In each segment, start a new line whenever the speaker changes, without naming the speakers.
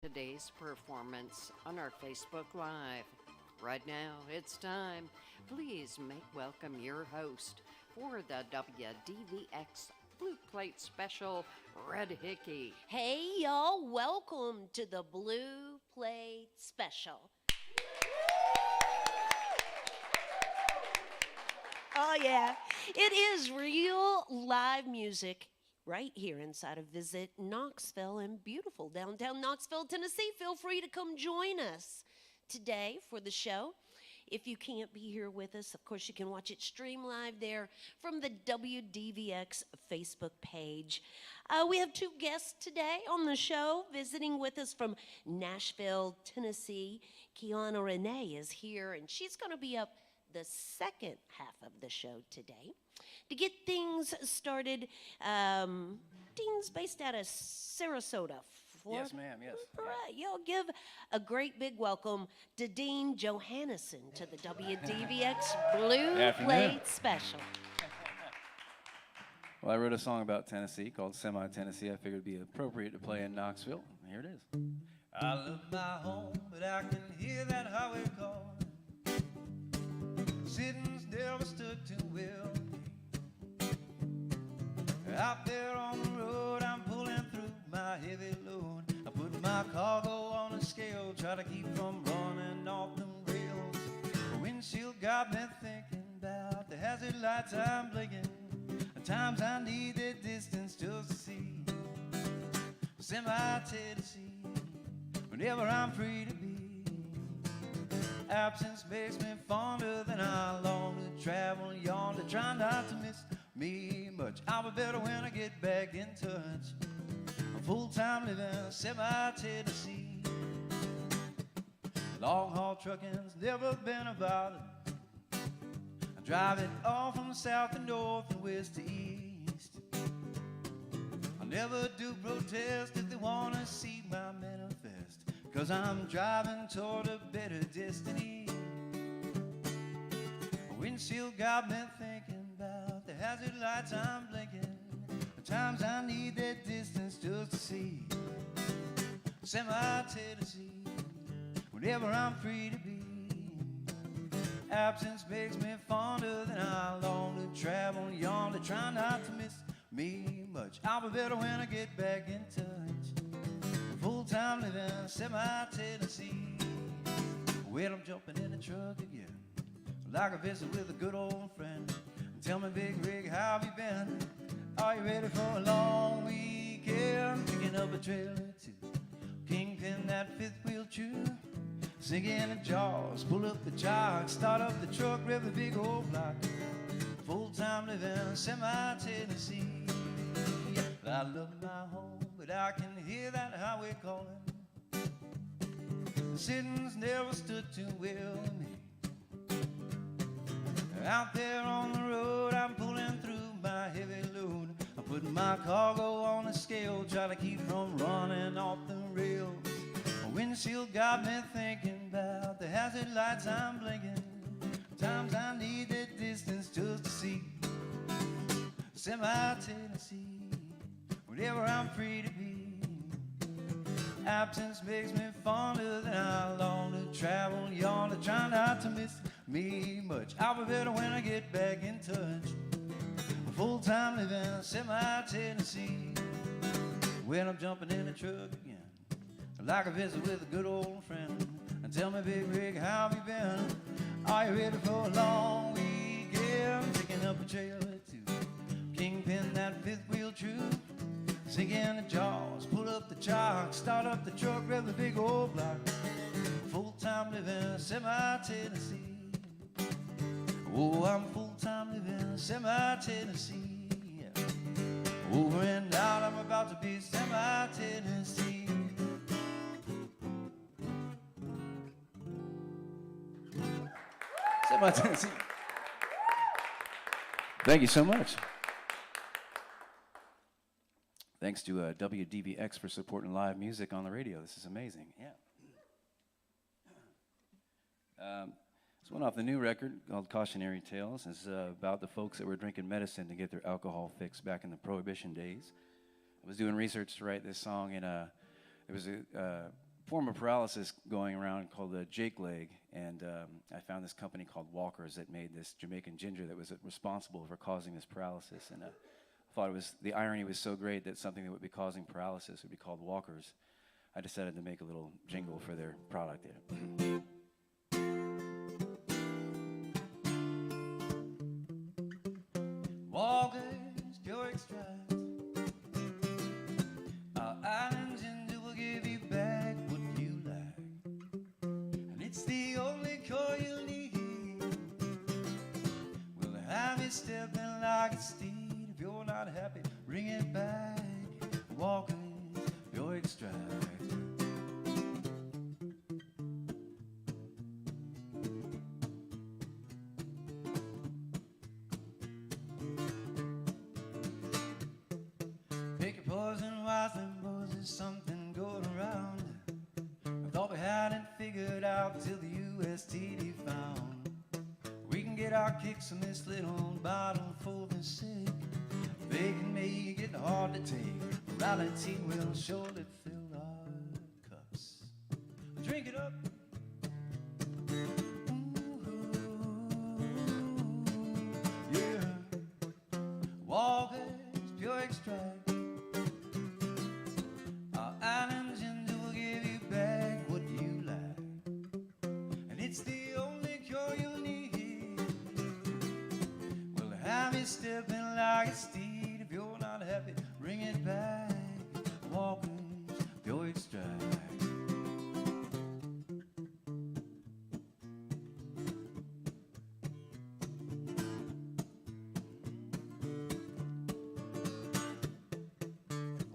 today's performance on our Facebook Live. Right now, it's time. Please make welcome your host for the WDVX Blue Plate Special, Red Hickey.
Hey, y'all, welcome to the Blue Plate Special. Oh, yeah, it is real live music right here inside of Visit Knoxville in beautiful downtown Knoxville, Tennessee. Feel free to come join us today for the show. If you can't be here with us, of course, you can watch it stream live there from the WDVX Facebook page. We have two guests today on the show visiting with us from Nashville, Tennessee. Kiana Renae is here, and she's going to be up the second half of the show today. To get things started, Dean's based out of Sarasota, Florida.
Yes, ma'am, yes.
All right, y'all give a great big welcome to Dean Johanesen to the WDVX Blue Plate Special.
Well, I wrote a song about Tennessee called Semi-Tennessee. I figured it'd be appropriate to play in Knoxville. Here it is. I love my home, but I can hear that highway call. City's never stood too well. Out there on the road, I'm pulling through my heavy load. I put my cargo on a scale, try to keep from running off them rails. The windshield got me thinking about the hazard lights I'm blinking. At times I need that distance just to see Semi-Tennessee, whenever I'm free to be. Absence makes me fonder than I long to travel yonder, try not to miss me much. I'll be better when I get back in touch. I'm full-time living Semi-Tennessee. Long haul trucking's never been about it. I drive it all from south to north and west to east. I never do protest if they want to see my manifest, 'cause I'm driving toward a better destiny. My windshield got me thinking about the hazard lights I'm blinking. At times I need that distance just to see Semi-Tennessee, whenever I'm free to be. Absence makes me fonder than I long to travel yonder, try not to miss me much. I'll be better when I get back in touch. Full-time living Semi-Tennessee. Well, I'm jumping in the truck again, like a visit with a good old friend. Tell me, Big Rig, how have you been? Are you ready for a long weekend? Picking up a trailer too, kingpin that fifth wheel true. Sinking the jaws, pull up the jog, start up the truck, rev the big old block. Full-time living Semi-Tennessee. I love my home, but I can hear that highway calling. The city's never stood too well with me. Out there on the road, I'm pulling through my heavy load. I'm putting my cargo on a scale, try to keep from running off the rails. My windshield got me thinking about the hazard lights I'm blinking. Times I need that distance just to see Semi-Tennessee, whenever I'm free to be. Absence makes me fonder than I long to travel yonder, try not to miss me much. I'll be better when I get back in touch. Full-time living Semi-Tennessee. When I'm jumping in the truck again, like a visit with a good old friend. And tell me, Big Rig, how have you been? Are you ready for a long weekend? Picking up a trailer too, kingpin that fifth wheel true. Sinking the jaws, pull up the chalk, start up the truck, rev the big old block. Full-time living Semi-Tennessee. Oh, I'm full-time living Semi-Tennessee. Over and out, I'm about to be Semi-Tennessee. Semi-Tennessee. Thank you so much. Thanks to WDVX for supporting live music on the radio. This is amazing. Yeah. This one off the new record called Cautionary Tales. It's about the folks that were drinking medicine to get their alcohol fix back in the Prohibition days. I was doing research to write this song, and there was a form of paralysis going around called the Jake leg, and I found this company called Walker's that made this Jamaican ginger that was responsible for causing this paralysis, and I thought the irony was so great that something that would be causing paralysis would be called Walker's. I decided to make a little jingle for their product there. Walker's pure extract. Our island ginger will give you back what you like, and it's the only cure you'll need. We'll have you stepping like a steed. If you're not happy, bring it back. Walker's pure extract. Pick your poison wisely, boys, there's something going around. I thought we hadn't figured out till the USTD found. We can get our kicks from this little bottle full of sick. They can make it hard to take. Morality will surely fill our cups. Drink it up. Yeah. Walker's pure extract. Our island ginger will give you back what you like, and it's the only cure you'll need. We'll have you stepping like a steed. If you're not happy, bring it back. Walker's pure extract.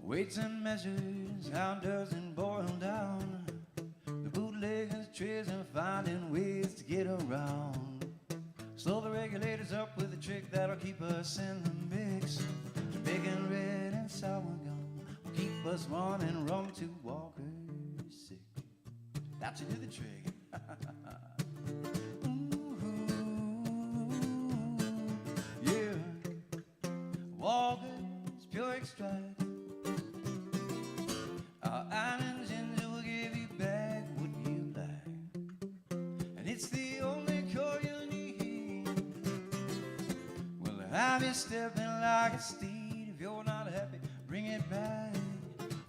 Weights and measures, how does it boil down? The bootleggers treasure finding ways to get around. Slow the regulators up with a trick that'll keep us in the mix. Jamaican red and sour gum will keep us running rum to Walker's sick. That should do the trick. Yeah. Walker's pure extract. Our island ginger will give you back what you like, and it's the only cure you'll need. We'll have you stepping like a steed. If you're not happy, bring it back.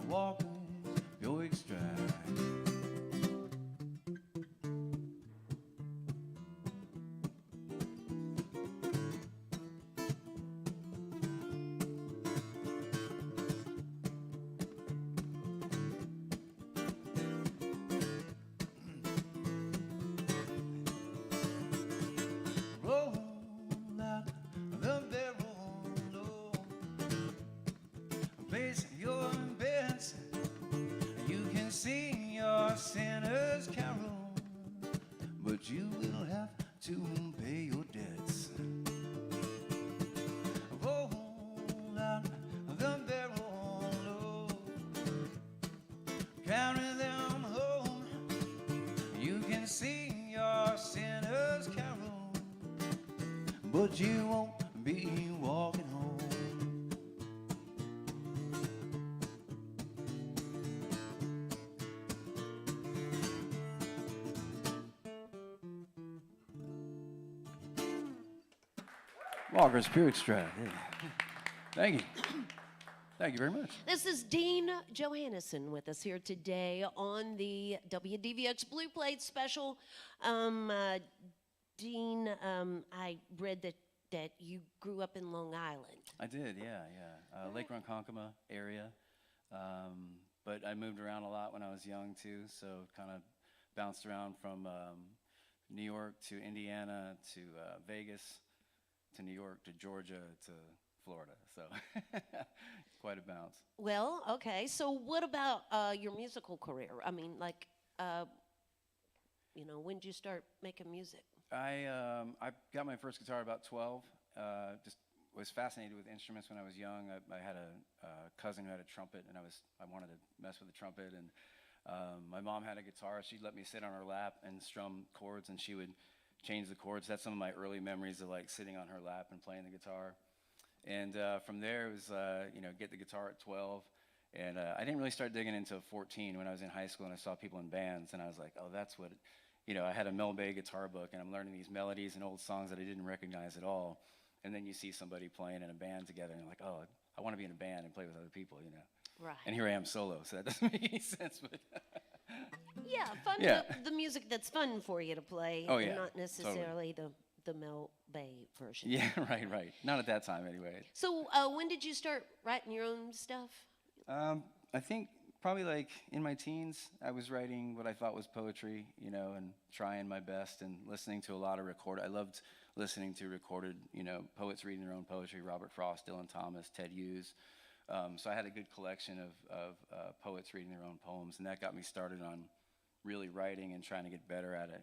Walker's pure extract. Roll out the barrel low, place your bets. You can sing your sinner's carol, but you will have to pay your debts. Roll out the barrel low, carry them home. You can sing your sinner's carol, but you won't be walking home. Walker's pure extract. Yeah. Thank you. Thank you very much.
This is Dean Johanesen with us here today on the WDVX Blue Plate special. Dean, I read that you grew up in Long Island.
I did, yeah. Lake Ronkonkoma area. But I moved around a lot when I was young, too, so kind of bounced around from New York to Indiana to Vegas to New York to Georgia to Florida. So quite a bounce.
Well, okay. So what about your musical career? I mean, like, when did you start making music?
I got my first guitar about 12. Just was fascinated with instruments when I was young. I had a cousin who had a trumpet, and I wanted to mess with the trumpet. And my mom had a guitar. She'd let me sit on her lap and strum chords, and she would change the chords. That's some of my early memories of like sitting on her lap and playing the guitar. And from there, it was get the guitar at 12,
And I didn't really start digging until 14 when I was in high school and I saw people in bands, and I was like, oh, that's what, I had a Mel Bay guitar book, and I'm learning these melodies and old songs that I didn't recognize at all. And then you see somebody playing in a band together, and you're like, oh, I want to be in a band and play with other people,
Right.
And here I am solo, so that doesn't make any sense. But
Yeah, fun.
Yeah.
The music that's fun for you to play.
Oh, yeah,
Not necessarily the Mel Bay version.
yeah, right. Not at that time, anyway.
So when did you start writing your own stuff?
I think probably like in my teens, I was writing what I thought was poetry, and trying my best and listening to a lot of I loved listening to recorded, poets reading their own poetry, Robert Frost, Dylan Thomas, Ted Hughes. So I had a good collection of poets reading their own poems, and that got me started on really writing and trying to get better at it,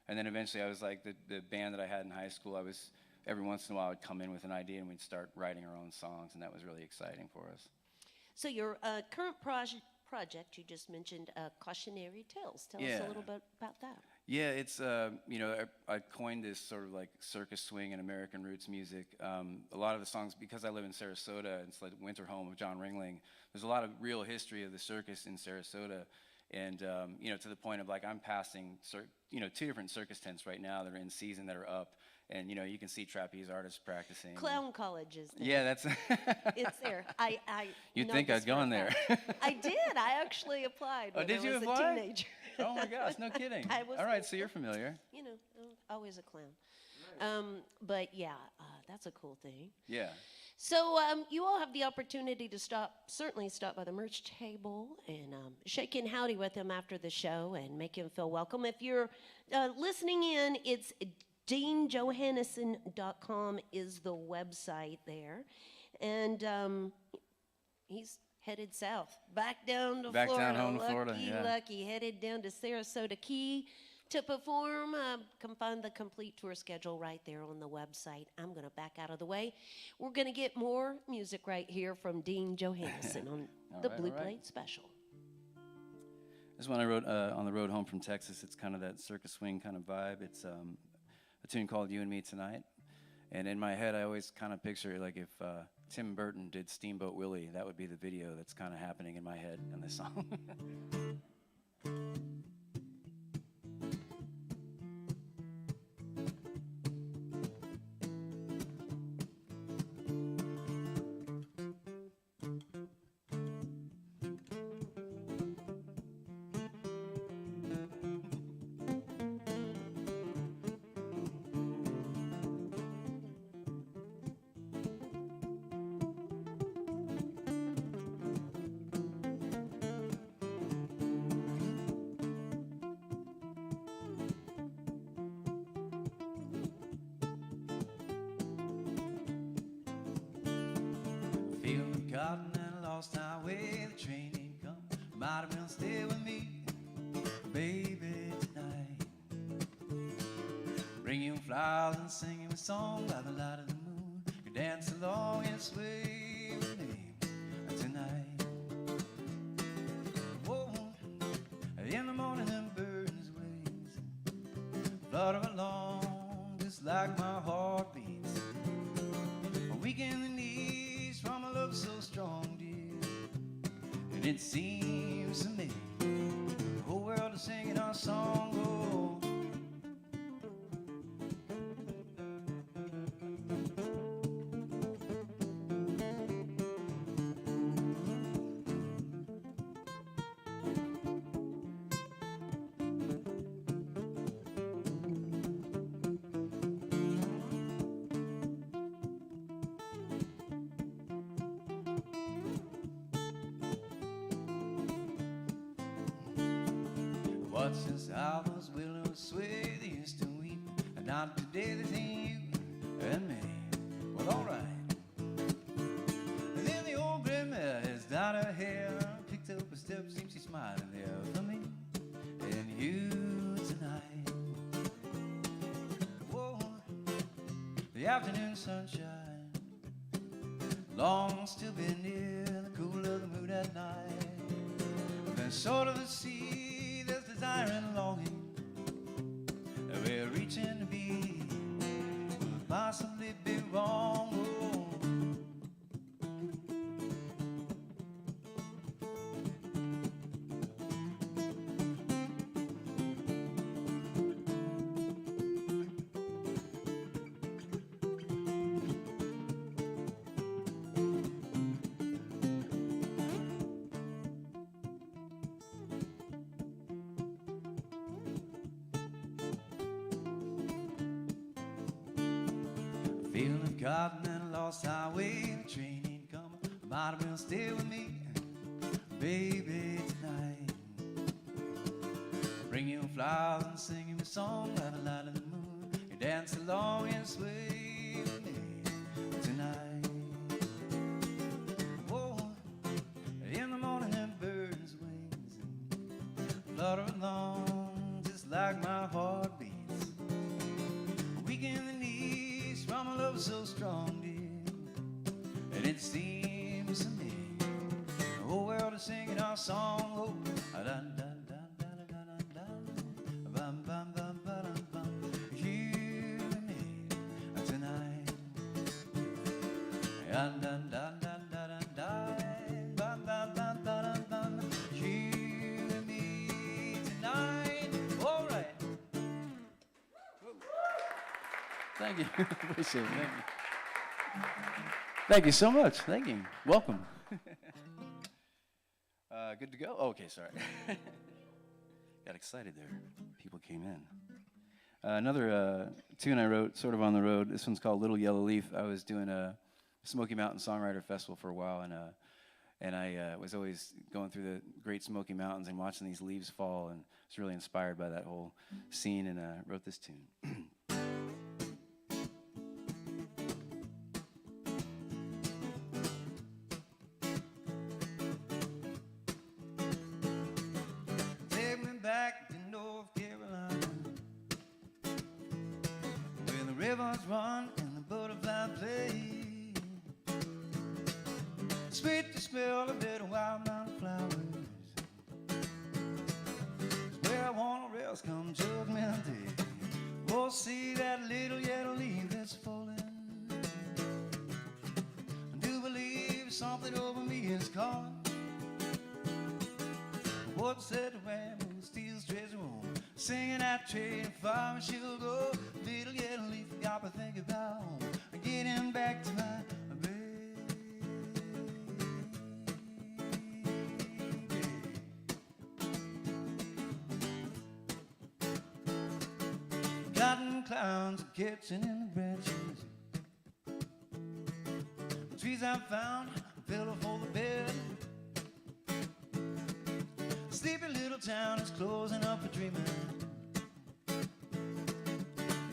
And then eventually I was like, the band that I had in high school, every once in a while I would come in with an idea and we'd start writing our own songs, and that was really exciting for us.
So your current project, you just mentioned Cautionary Tales. Tell us a little bit about that.
Yeah, it's, I coined this sort of like circus swing and American roots music. A lot of the songs, because I live in Sarasota, it's like winter home of John Ringling, there's a lot of real history of the circus in Sarasota. And, to the point of like, I'm passing, 2 different circus tents right now that are in season that are up. And, you can see trapeze artists practicing.
Clown College is there.
Yeah, that's...
It's there.
You'd
know
think
this
I'd gone
for a
there.
fact. I did. I actually applied when
did
I
you
was
apply?
a teenager.
Oh my gosh, no kidding.
I was
All right, so you're familiar.
Always a clown. But yeah, that's a cool thing.
Yeah.
So you all have the opportunity to certainly stop by the merch table and shake and howdy with him after the show and make him feel welcome. If you're listening in, it's DeanJohanesen.com is the website there. And he's headed south, back down to
Back
Florida.
down home to Florida, yeah.
Lucky, headed down to Sarasota Key to perform. Can find the complete tour schedule right there on the website. I'm going to back out of the way. We're going to get more music right here from Dean Johanesen on the Blue Plate Special.
This one I wrote on the road home from Texas. It's kind of that circus swing kind of vibe. It's a tune called You and Me Tonight. And in my head, I always kind of picture like if Tim Burton did Steamboat Willie, that would be the video that's kind of happening in my head in this song. Field of cotton and a lost highway, the train ain't come. Might have well stay with me, baby, tonight. Bring you flowers and sing you a song by the light of the moon. You dance along and sway with me tonight. Whoa, in the morning them birds waves flutter along just like my heart beats. Weaken the knees from a love so strong, dear. And it seems to me the whole world is singing our song. Oh. What since I was willing to sway, they used to weep, and not today they think you and me. Well, alright. And then the old gray mare has dyed her hair, picked up her steps, seems she's smiling there for me and you tonight. Whoa, the afternoon sunshine longs to be near the cool of the moon at night. Then sort of the sea, there's desire and longing. We're reaching to be, will possibly be wrong. Oh.
Field of cotton and a lost highway. The train ain't coming. Might as well stay with me, baby, tonight. Bring you flowers and sing you a song by the light of the moon. You dance along and sway with me tonight. Oh, in the morning and birds' wings flutter along just like my heart beats. Weak in the knees from a love so strong, dear, and it seems to me the whole world is singing our song. Oh, da da da da da da da da, bum bum bum bum bum. You and me tonight. Da da da da da da da, bum bum bum bum bum. You and me tonight. All right.
Thank you. Appreciate it. Thank you. Thank you so much. Thank you. Welcome. Good to go? Oh, okay, sorry. Got excited there. People came in. Another tune I wrote sort of on the road. This one's called Little Yellow Leaf. I was doing a Smoky Mountain Songwriter Festival for a while, and I was always going through the Great Smoky Mountains and watching these leaves fall, and was really inspired by that whole scene, and wrote this tune.
Take me back to North Carolina, where the rivers run and the butterfly play. Sweet to smell a bit of wild mountain flowers. It's where I wanna rest come Judgment Day. Oh, see that little yellow leaf that's falling. I do believe something over me is calling. What's that ramble, steel treasure home, singing that train far and she'll go. Little yellow leaf got me thinking about home, getting back to my baby. Cotton clouds are catching in the branches. The trees I found, a pillow for the bed. Sleepy little town is closing up for dreaming.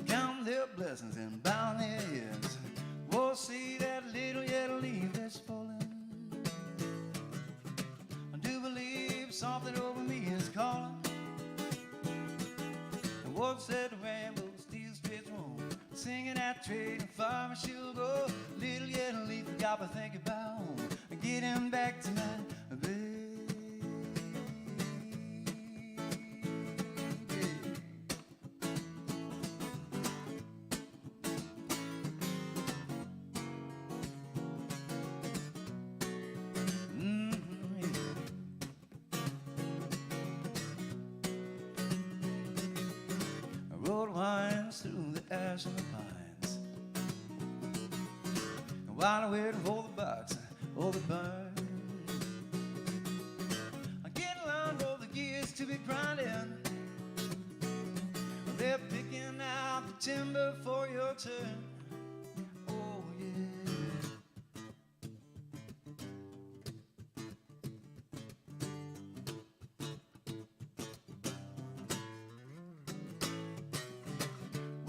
Count their blessings and bound their ears. Oh, see that little yellow leaf that's falling. I do believe something over me is calling. And what's that ramble, steel stretch home, singing that train and far and she'll go. Little yellow leaf got me thinking about home, getting back to my baby. The road winds through the ash and the pines, and while I'm waiting for the box or the burn, I get along all the gears to be grinding. They're picking out the timber for your turn. Oh yeah.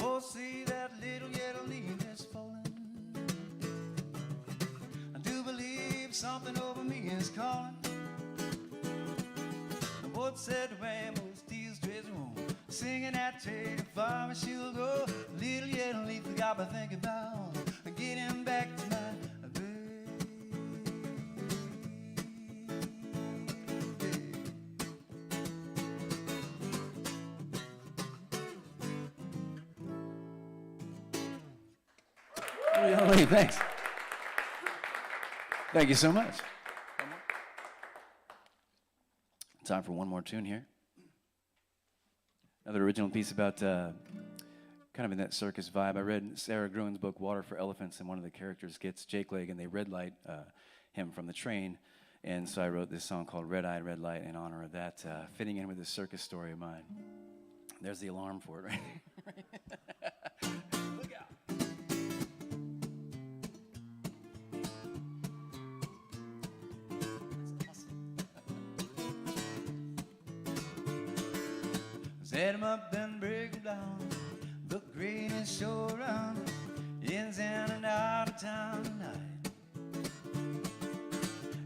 Oh, see that little yellow leaf that's falling. I do believe something over me is calling. And what's that ramble, steel stretch home, singing that train far and she'll go. Little yellow leaf got me thinking about home, getting back to my
Hey, thanks. Thank you so much. Time for one more tune here. Another original piece about kind of in that circus vibe. I read Sarah Gruen's book, Water for Elephants, and one of the characters gets Jake Leg, and they red light him from the train. And so I wrote this song called Red Eye, Red Light in honor of that, fitting in with this circus story of mine. There's the alarm for it, right? Look out.
Set 'em up and break 'em down. The greatest show around, ins and out of town tonight.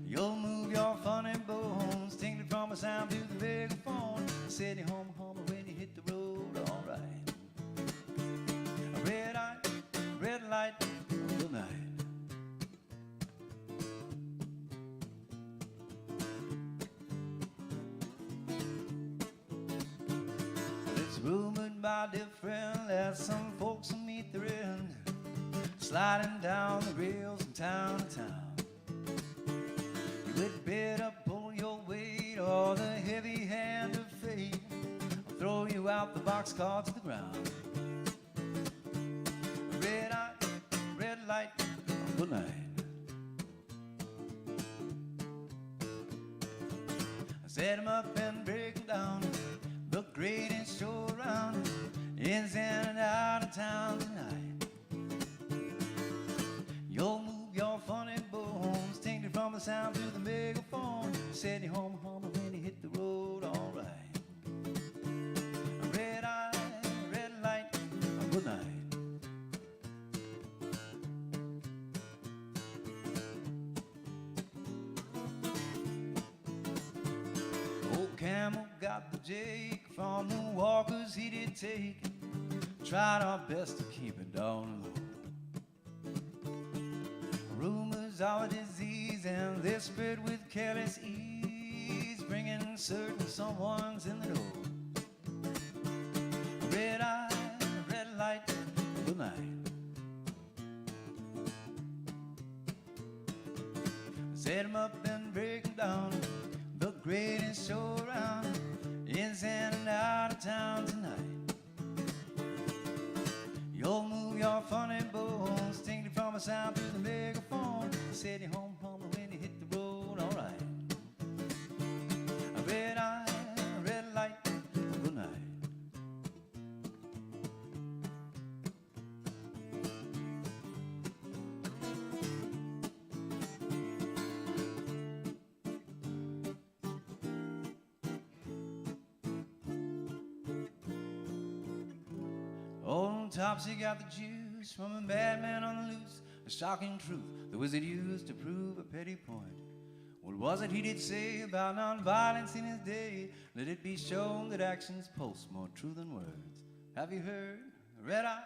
You'll move your funny bones, tingling from a sound to the megaphone. City home, home when you hit the road, alright. Red light, good night. It's rumored by different that some folks will meet their end, sliding down the rails from town to town. You had better pull your weight, or the heavy hand of fate will throw you out the boxcar to the ground. Red light, good night. Set 'em up and break 'em down. The greatest show around, ins and out of town tonight. You'll move your funny bones, tingling from the sound to the megaphone. Set you home, home when you hit the road, alright. Red light, good night. Camel got the Jake from the walkers he did take. Tried our best to keep it down low. Rumors of a disease, and they spread with careless ease, bringing certain someone's in the door. Red light, good night. Set 'em up and break 'em down. The greatest show around, ins and out of town tonight. You'll move your funny bones, tingling from a sound through the megaphone. City home, home when you hit the road, alright. Red light, good night. Old Topsy got the juice from a bad man on the loose. A shocking truth the wizard used to prove a petty point. What was it he did say about nonviolence in his day? Let it be shown that actions post more true than words. Have you heard? Red eye,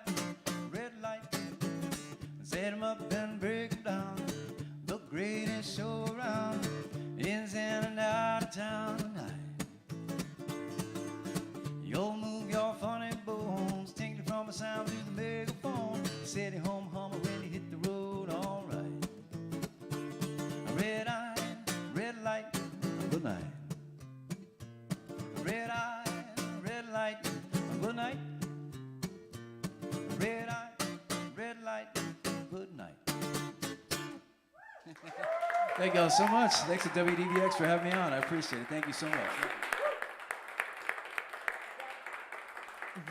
red light. Set 'em up and break 'em down. The greatest show around, ins and out of town tonight. You'll move your funny bones, tingling from a sound through the megaphone. City home, home when you hit the road, alright. Red light, good night. Red light, good night. Red light, good night. Thank y'all so much. Thanks to WDVX for having me on. I appreciate it. Thank you so much.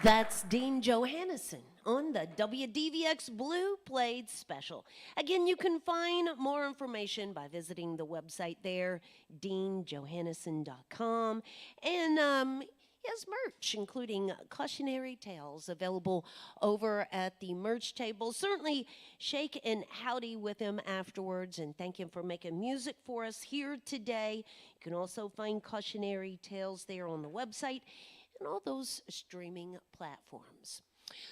That's Dean Johanesen on the WDVX Blue Played Special. Again, you can find more information by visiting the website there, deanjohanesen.com. And he has merch, including cautionary tales, available over at the merch table. Certainly shake and howdy with him afterwards and thank him for making music for us here today. You can also find cautionary tales there on the website and all those streaming platforms.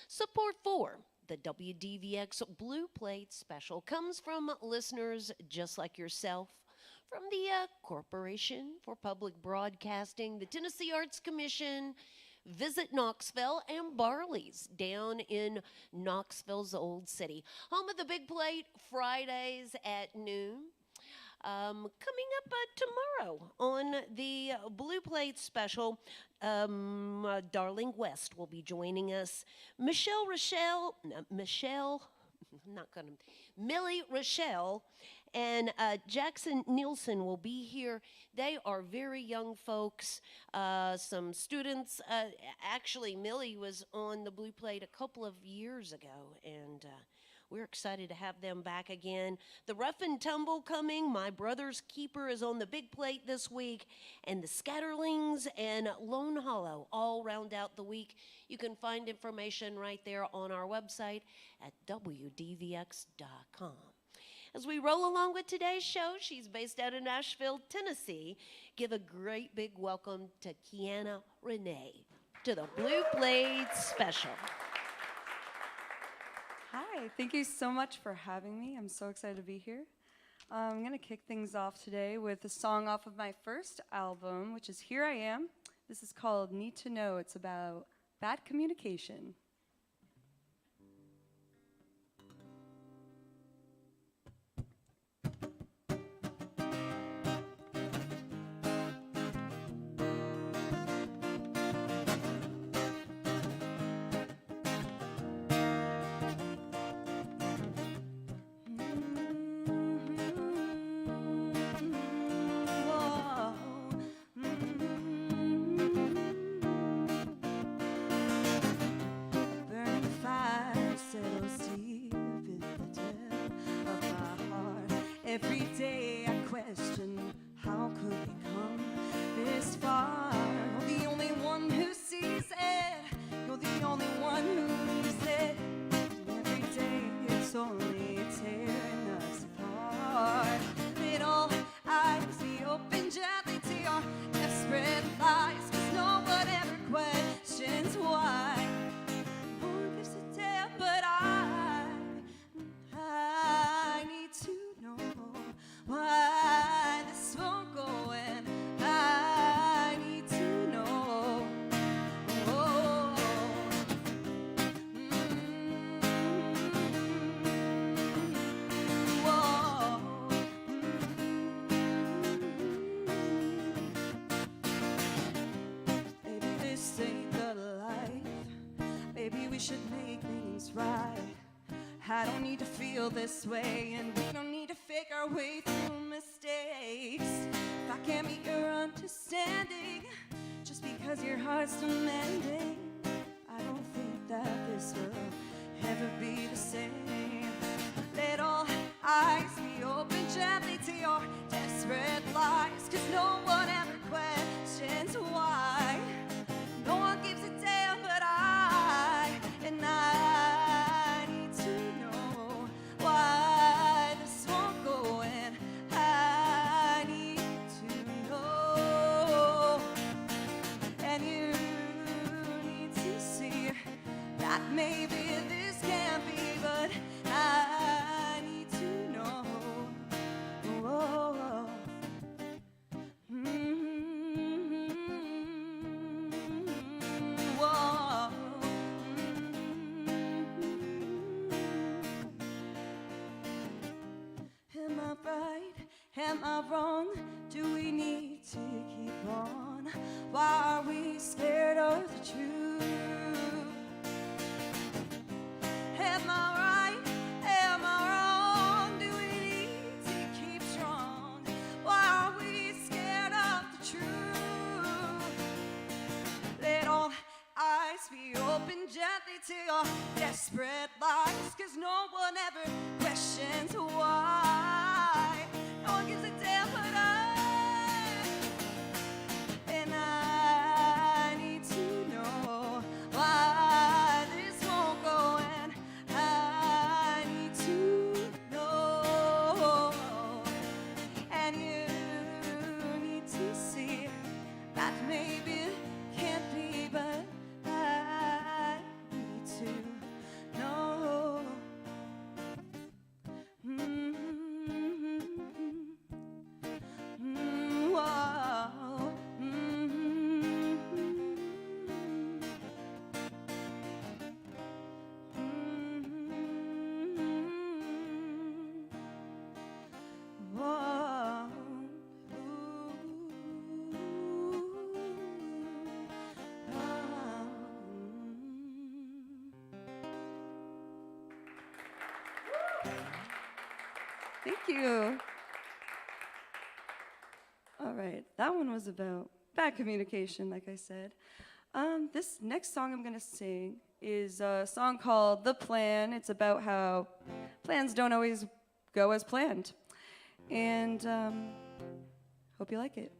Support for the WDVX Blue Plate Special comes from listeners just like yourself, from the Corporation for Public Broadcasting, the Tennessee Arts Commission, Visit Knoxville, and Barley's down in Knoxville's Old City. Home of the Big Plate, Fridays at noon. Coming up tomorrow on the Blue Plate Special, Darling West will be joining us. Millie Rochelle and Jackson Nielsen will be here. They are very young folks, some students. Actually, Millie was on the Blue Plate a couple of years ago, and We're excited to have them back again. The Rough and Tumble coming. My Brother's Keeper is on the big plate this week. And the Scatterlings and Lone Hollow all round out the week. You can find information right there on our website at WDVX.com. As we roll along with today's show, she's based out in Nashville, Tennessee. Give a great big welcome to Kiana Renae to the Blue Blades Special.
Hi, thank you so much for having me. I'm so excited to be here. I'm going to kick things off today with a song off of my first album, which is Here I Am. This is called Need to Know. It's about bad communication.
Every day I question, how could we come this far? You're the only one who sees it. You're the only one who leaves it. And every day it's only tearing us apart. Little eyes be open gently to your desperate lies. 'Cause no one ever questions why. No one gives a damn, but I need to know why this won't go, and I need to know. Oh, whoa. Maybe this ain't the life. Maybe we should make things right. I don't need to feel this way, and we don't need to fake our way through mistakes. If I can't meet your understanding, just because your heart's demanding, I don't think that this will ever be the same. Let all eyes be open gently to your desperate lies. 'Cause no one ever questions why. No one gives a damn, but I need to know why this won't go, and I need to know. And you need to see that maybe this can't be, but I need to know. Whoa. Whoa. Am I right? Am I wrong? Do we need to keep on? Why are we scared of the truth? Am I right? Am I wrong? Do we need to keep strong? Why are we scared of the truth? Let all eyes be open gently to your desperate lies. 'Cause no one ever questions why. No one gives a damn, but I need to know why this won't go, and I need to know. And you need to see that maybe it can't be, but I need to know. Whoa. Whoa.
Thank you. All right, that one was about bad communication, like I said. This next song I'm gonna sing is a song called "The Plan." It's about how plans don't always go as planned, and hope you like it.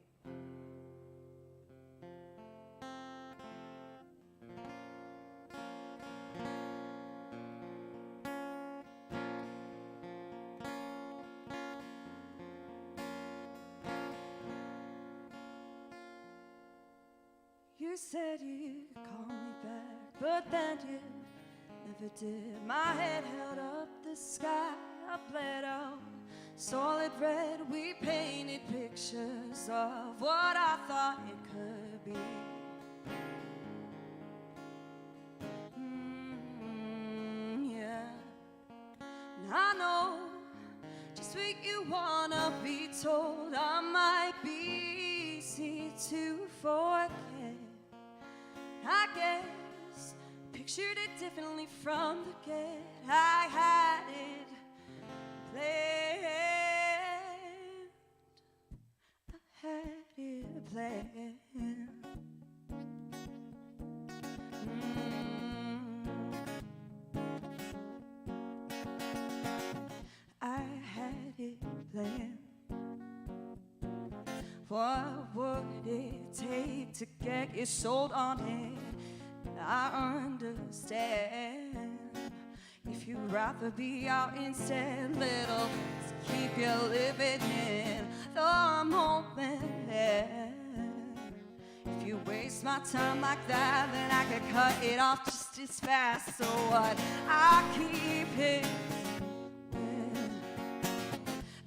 You said you'd call me back, but then you never did. My head held up the sky, I bled out solid red. We painted pictures of what I thought it could be. Yeah. And I know just what you wanna be told. I might be easy to forget. I guess pictured it differently from the get. I had it planned. I had it planned. I had it planned. What would it take to get you sold on it? I understand. If you'd rather be out instead, little, to keep you living in the moment. If you waste my time like that, then I could cut it off just as fast. So what? I keep it.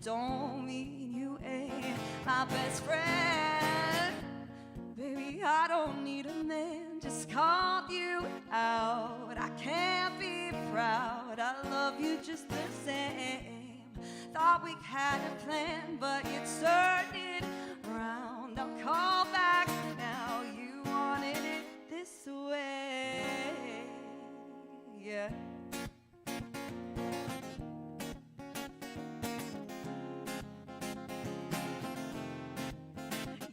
Don't mean you ain't my best friend. Baby, I don't need a man, just called you out. I can't be proud, I love you just the same. Thought we had a plan, but you turned it around. I'll call back now, you wanted it this way. Yeah.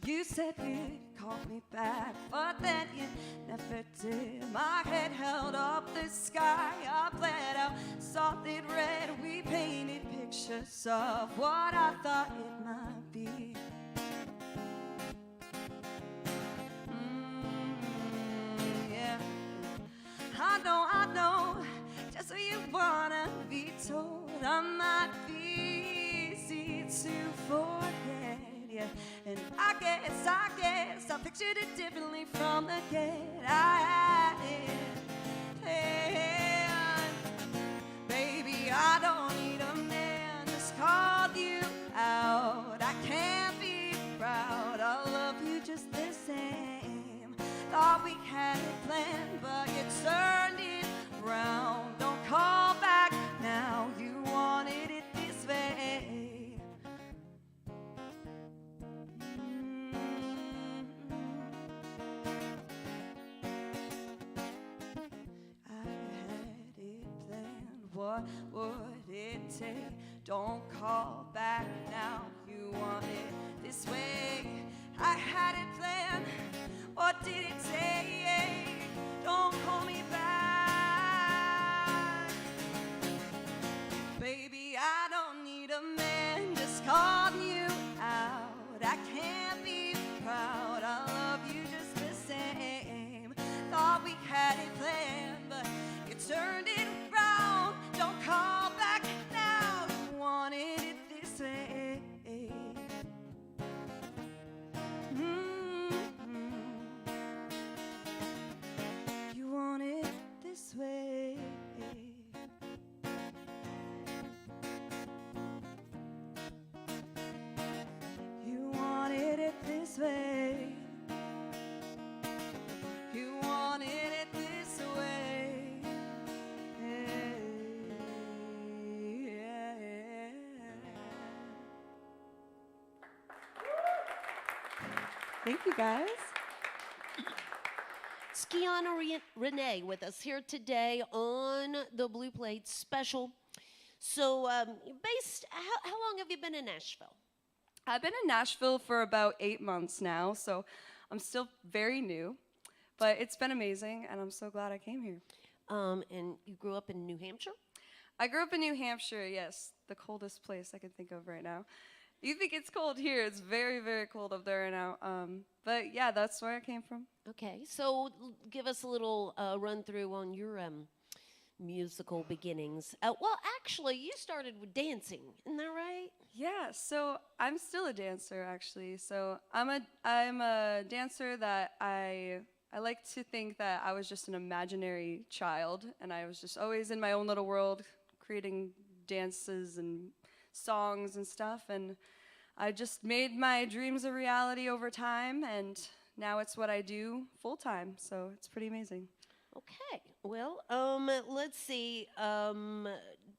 You said you'd call me back, but then you never did. My head held up the sky, I bled out solid red. We painted pictures of what I thought it might be. Yeah. I know, just so you wanna be told. I might be easy to forget. Yeah. And I guess I pictured it differently from the get. I had it planned. Baby, I don't need a man, just called you out. I can't be proud, I love you just the same. Thought we had it planned, but you turned it around. Don't call back now, you wanted it this way. What would it take? Don't call back now, you want it this way. I had it planned, what did it take? Don't call me back. Baby, I don't need a man, just called you out. I can't be proud, I love you just the same. Thought we had it planned, but you turned it around. Don't call back now, you wanted it this way. You want it this way. You wanted it this way. You wanted it this way. Thank you, guys.
It's Kiana Renae with us here today on the Blue Plate Special. So, how long have you been in Nashville?
I've been in Nashville for about 8 months now, so I'm still very new. But it's been amazing, and I'm so glad I came here.
And you grew up in New Hampshire?
I grew up in New Hampshire, yes, the coldest place I can think of right now. You think it's cold here. It's very, very cold up there right now. But yeah, that's where I came from.
Okay, so give us a little run through on your musical beginnings. Well, actually, you started with dancing, isn't that right?
Yeah, so I'm still a dancer actually. So I'm a dancer that I like to think that I was just an imaginary child, and I was just always in my own little world creating dances and songs and stuff, and I just made my dreams a reality over time, and now it's what I do full time, so it's pretty amazing.
Okay, well, let's see.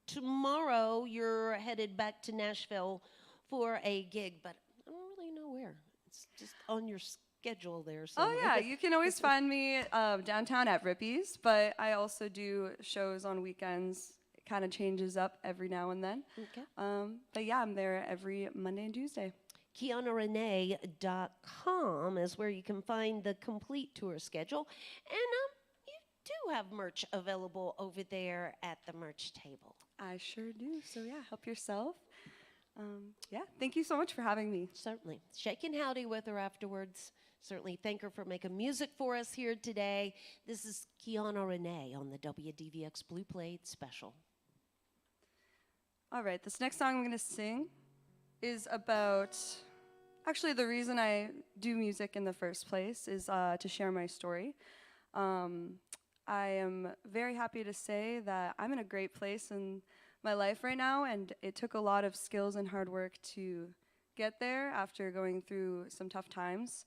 Tomorrow you're headed back to Nashville for a gig, but I don't really know where. It's just on your schedule there.
Oh yeah, you can always find me downtown at Rippy's, but I also do shows on weekends. It kind of changes up every now and then.
Okay.
But yeah, I'm there every Monday and Tuesday.
KianaRenae.com is where you can find the complete tour schedule. And you do have merch available over there at the merch table.
I sure do. So yeah, help yourself. Yeah, thank you so much for having me.
Certainly. Shake and howdy with her afterwards. Certainly thank her for making music for us here today. This is Kiana Renae on the WDVX Blue Plate Special.
All right, this next song I'm going to sing is about, actually the reason I do music in the first place is to share my story. I am very happy to say that I'm in a great place in my life right now, and it took a lot of skills and hard work to get there after going through some tough times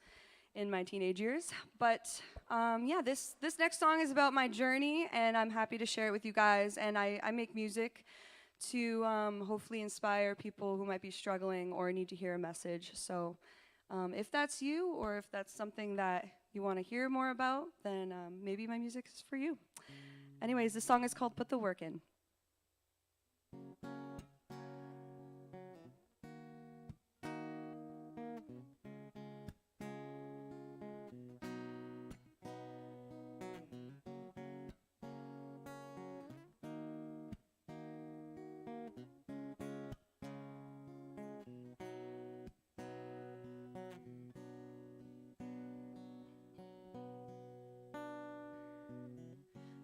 in my teenage years. But yeah, this next song is about my journey, and I'm happy to share it with you guys. And I make music to hopefully inspire people who might be struggling or need to hear a message. So if that's you, or if that's something that you want to hear more about, then maybe my music is for you. Anyways, this song is called Put the Work In.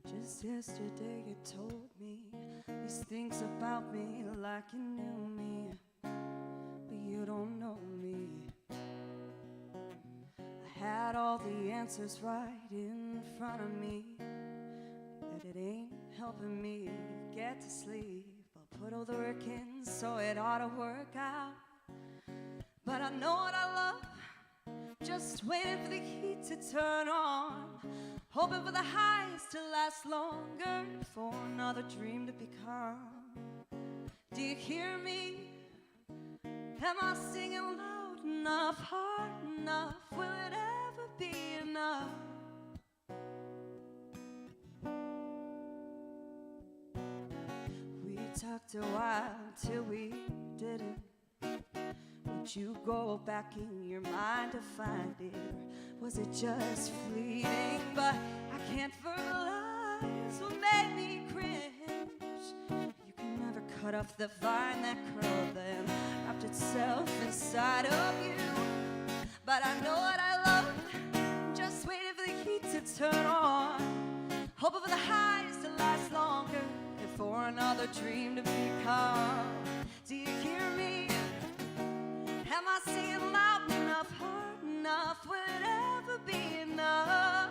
Just yesterday you told me these things about me like you knew me, but you don't know me. I had all the answers right in front of me, but it ain't helping me get to sleep. I'll put all the work in, so it ought to work out. But I know what I love, just waiting for the heat to turn on, hoping for the highs to last longer, for another dream to become. Do you hear me? Am I singing loud enough, hard enough? Will it ever be enough? We talked a while till we didn't. Would you go back in your mind to find it? Or was it just fleeting? But I can't verbalize what made me cringe. You can never cut off the vine that curled then wrapped itself inside of you. But I know what I love, just waiting for the heat to turn on, hoping for the highs to last longer, and for another dream to become. Do you hear me? Am I singing loud enough, hard enough? Will it ever be enough?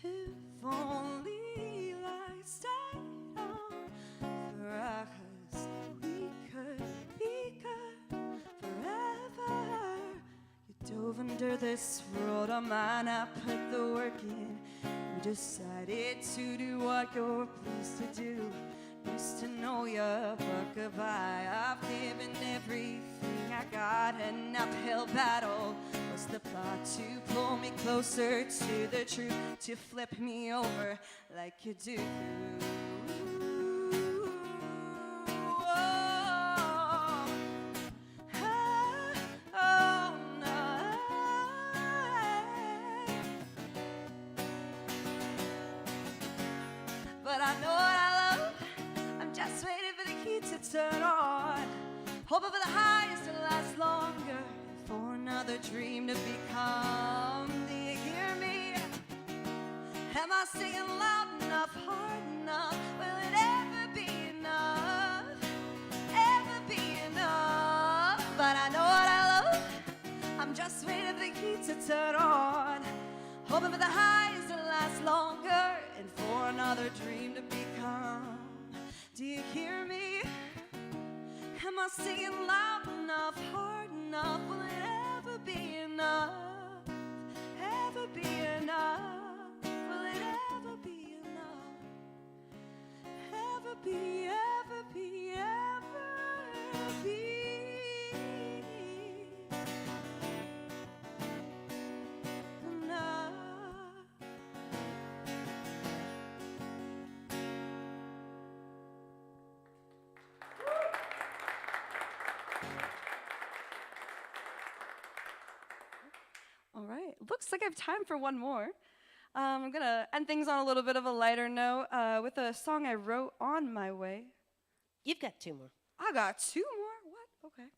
If only light stayed on for us, we could be good forever. You dove under this road of mine, I put the work in. You decided to do what you're pleased to do. Used to know you, but goodbye. I've given everything I got. An uphill battle was the plot to pull me closer to the truth, to flip me over like you do. Oh, no.
I know what I love. I'm just waiting for the key to turn on, hoping for the highs to last longer, for another dream to become. Do you hear me? Am I singing loud enough, hard enough? Will it ever be enough? Ever be enough? But I know what I love. I'm just waiting for the key to turn on, hoping for the highs to last longer, and for another dream to become. Do you hear me? Am I singing loud enough, hard enough? Will it ever be enough? Ever be enough? Will it ever be enough? Ever be, ever be, ever be enough?
All right, looks like I have time for one more. I'm gonna end things on a little bit of a lighter note with a song I wrote on my way.
You've got two more.
I got two more? What? Okay.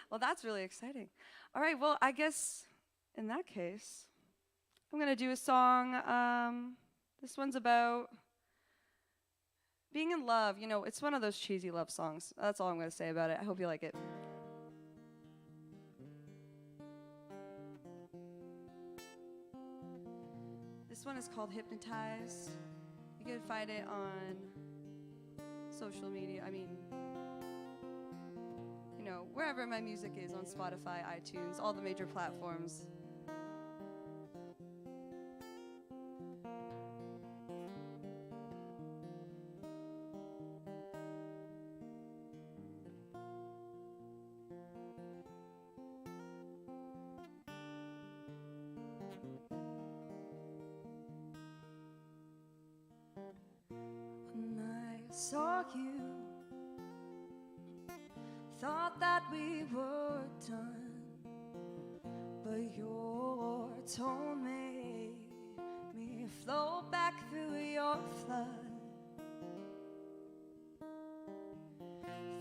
Well, that's really exciting. All right, well, I guess in that case, I'm gonna do a song. This one's about being in love. You know, it's one of those cheesy love songs. That's all I'm gonna say about it. I hope you like it. This one is called Hypnotized. You can find it on social media. I mean, you know, wherever my music is, on Spotify, iTunes, all the major platforms.
When I saw you, thought that we were done, but your tone made me float back through your flood.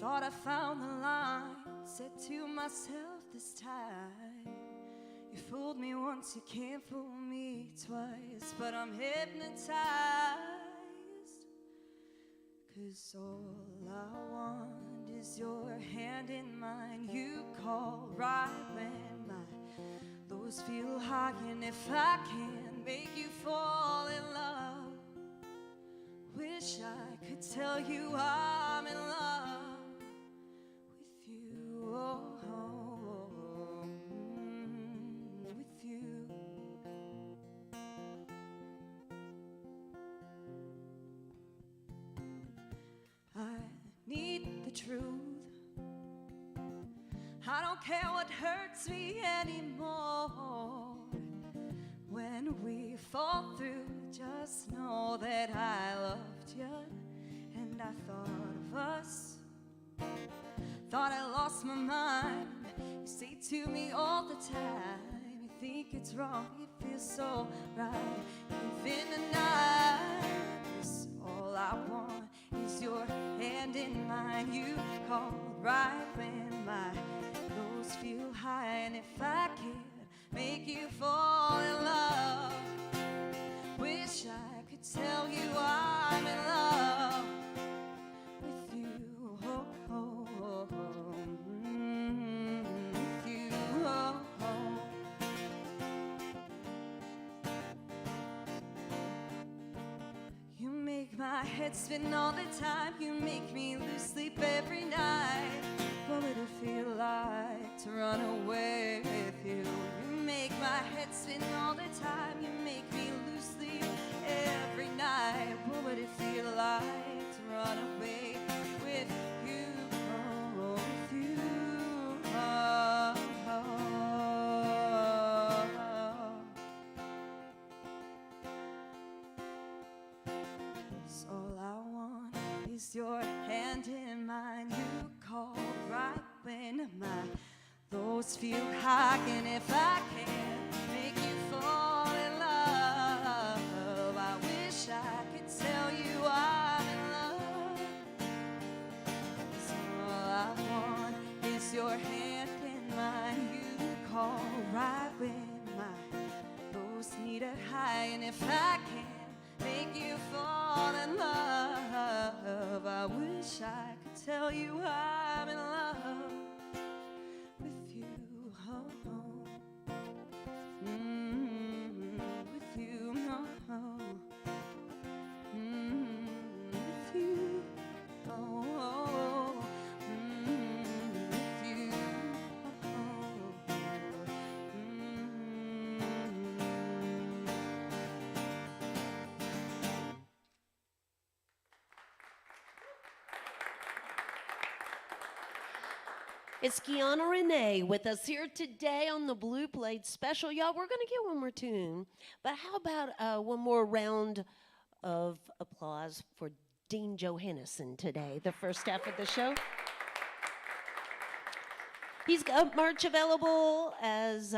Thought I found the line, said to myself this time, you fooled me once, you can't fool me twice. But I'm hypnotized, 'cause all I want is your hand in mine. You call right when my lows feel high, and if I can make you fall in love, wish I could tell you I'm in love with you. Oh, with you. I need the truth. I don't care what hurts me anymore. When we fall through, just know that I loved you, and I thought of us. Thought I lost my mind. You say to me all the time, you think it's wrong, it feels so right. Even tonight, 'cause all I want is your hand in mine. You call right when my lows feel high, and if I can make you fall in love, wish I could tell you I'm in love with you. Oh, oh, oh, oh. With you. Oh, oh. You make my head spin all the time. You make me lose sleep every night. What would it feel like to run away with you? You make my head spin all the time. You make me lose sleep every night. What would it feel like to run away with you? Oh, with you. Oh, oh, oh. So all I want is your hand in mine. You call right when my lows feel high, and if I can make you fall in love, I wish I could tell you I'm in need a high, and if I can make you fall in love, I wish I could tell you I'm in love with you. Oh, oh. With you. Oh, oh. With you. Oh, oh. With you. Oh,
It's Kiana Renae with us here today on the Blue Plate Special. Y'all, we're going to get one more tune, but how about one more round of applause for Dean Johanesen today, the first half of the show? He's got merch available as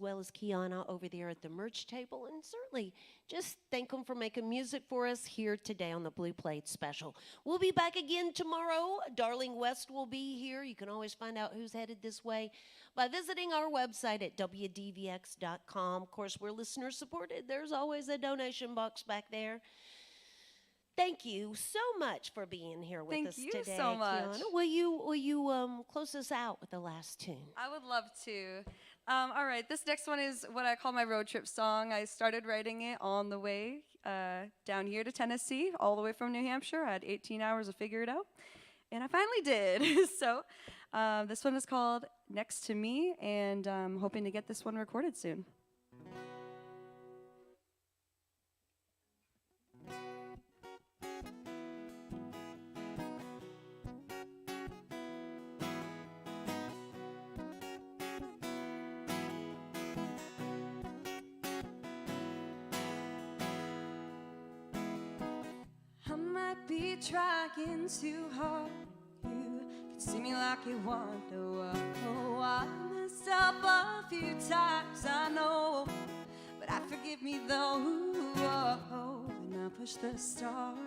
well as Kiana over there at the merch table, and certainly just thank him for making music for us here today on the Blue Plate Special. We'll be back again tomorrow. Darling West will be here. You can always find out who's headed this way by visiting our website at WDVX.com. Of course, we're listener supported. There's always a donation box back there. Thank you so much for being here with us today.
Thank you so much.
Kiana. Will you close us out with the last tune?
I would love to. All right, this next one is what I call my road trip song. I started writing it on the way down here to Tennessee, all the way from New Hampshire. I had 18 hours to figure it out, and I finally did. So this one is called Next to Me, and I'm hoping to get this one recorded soon.
I might be trying too hard. You can see me like you wonder. Oh, I messed up a few times, I know, but I forgive me though. When I push the start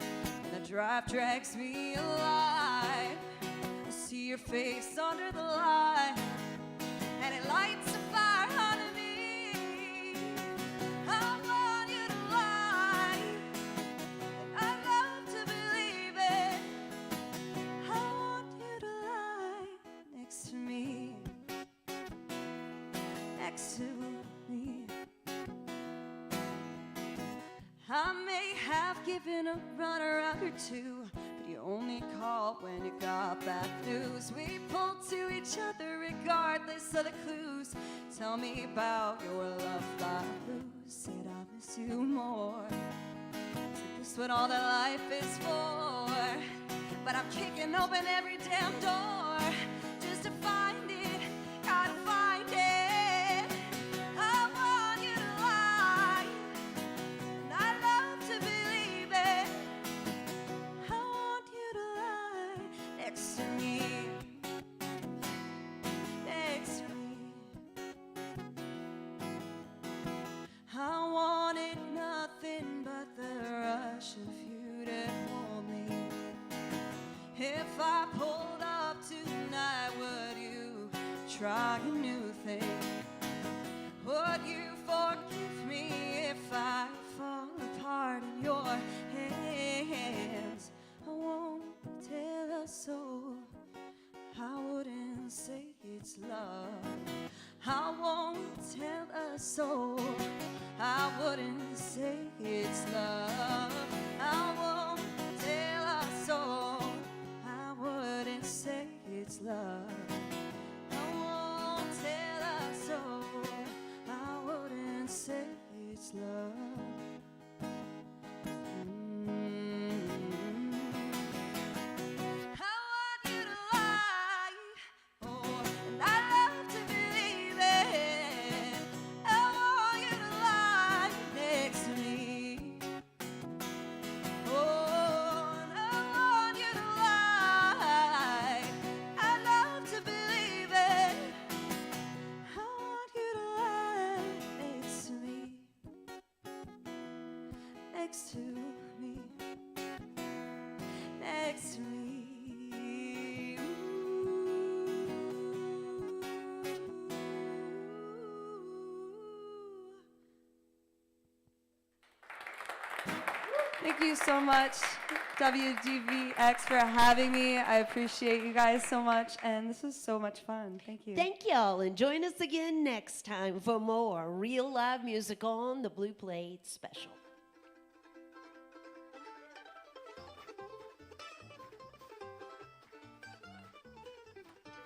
and the drive drags me alive, I see your face under the light, and it lights a fire under me. I want you to lie. I love to believe it. I want you to lie next to me, next to me. I may have given a runner or two, but you only called when you got bad news. We pulled to each other regardless of the clues. Tell me about your love life blues. Said I miss you more. This what all that life is for, but I'm kicking open every damn door just to find it, gotta find it. I want you to lie, and I love to believe it. I want you to lie next to me, next to me. I wanted nothing but the rush of you to hold me. If I pulled up tonight, would you try a new thing? Would you forgive me if I fall apart in your hands? I won't tell a soul, I wouldn't say it's love. I won't tell a soul, I wouldn't say it's love. I won't tell a soul, I wouldn't say it's love. I won't tell a soul, I wouldn't say it's love. I want you to lie, oh, and I love to believe it. I want you to lie next to me. Oh, and I want you to lie. I love to believe it. I want you to lie next to me, next to me, next to me. Ooh.
Thank you so much, WDVX, for having me. I appreciate you guys so much, and this was so much fun. Thank you.
Thank y'all, and join us again next time for more real live music on the Blue Plate Special.